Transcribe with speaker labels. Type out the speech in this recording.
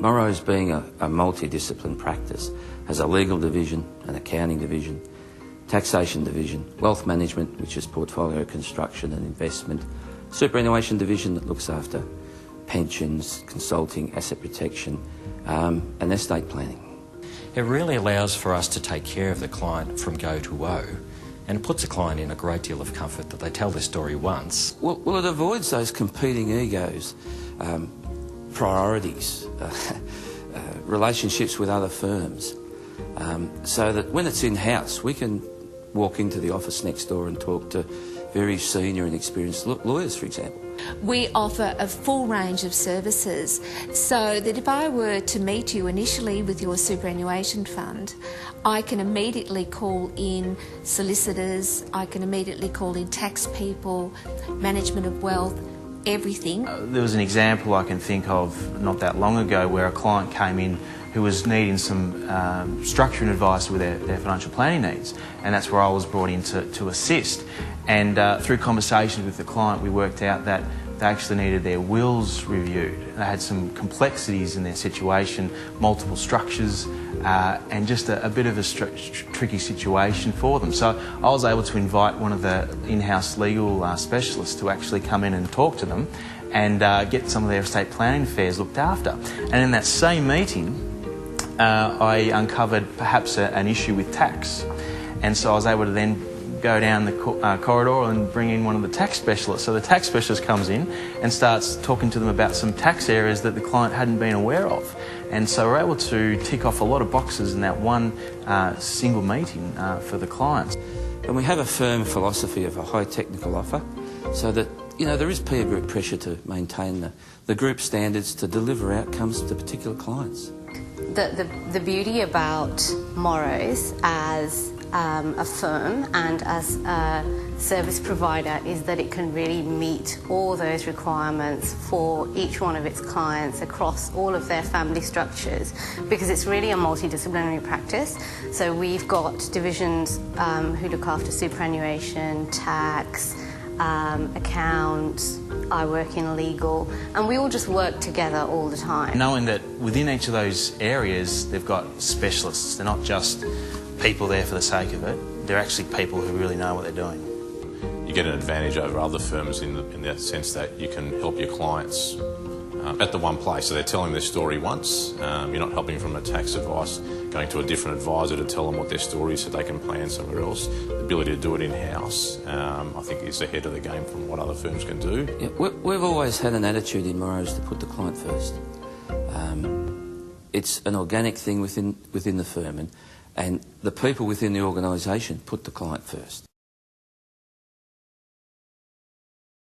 Speaker 1: Morrows, being a multi-discipline practice, has a legal division, an accounting division, taxation division, wealth management, which is portfolio construction and investment, superannuation division that looks after pensions, consulting, asset protection, and estate planning.
Speaker 2: It really allows for us to take care of the client from go to woe, and it puts the client in a great deal of comfort that they tell their story once.
Speaker 1: Well, it avoids those competing egos, priorities, relationships with other firms, so that when it's in-house, we can walk into the office next door and talk to very senior and experienced lawyers, for example.
Speaker 3: We offer a full range of services, so that if I were to meet you initially with your superannuation fund, I can immediately call in solicitors, I can immediately call in tax people, management of wealth, everything.
Speaker 4: There was an example I can think of not that long ago where a client came in who was needing some structure and advice with their financial planning needs, and that's where I was brought in to assist. And through conversations with the client, we worked out that they actually needed their wills reviewed. They had some complexities in their situation, multiple structures, and just a bit of a tricky situation for them. So I was able to invite one of the in-house legal specialists to actually come in and talk to them and get some of their estate planning affairs looked after. And in that same meeting, I uncovered perhaps an issue with tax, and so I was able to then go down the corridor and bring in one of the tax specialists. So the tax specialist comes in and starts talking to them about some tax areas that the client hadn't been aware of, and so we're able to tick off a lot of boxes in that one single meeting for the clients.
Speaker 1: And we have a firm philosophy of a high technical offer, so that there is peer group pressure to maintain the group standards to deliver outcomes to particular clients.
Speaker 5: The beauty about Morrows as a firm and as a service provider is that it can really meet all those requirements for each one of its clients across all of their family structures, because it's really a multidisciplinary practice. So we've got divisions who look after superannuation, tax, accounts, I work in legal, and we all just work together all the time.
Speaker 4: Knowing that within each of those areas they've got specialists, they're not just people there for the sake of it, they're actually people who really know what they're doing.
Speaker 6: You get an advantage over other firms in that sense that you can help your clients at the one place. So they're telling their story once, you're not helping from a tax advice, going to a different advisor to tell them what their story is so they can plan somewhere else. The ability to do it in-house, I think, is ahead of the game from what other firms can do.
Speaker 1: Yeah, we've always had an attitude in Morrows to put the client first. It's an organic thing within the firm, and the people within the organisation put the client first.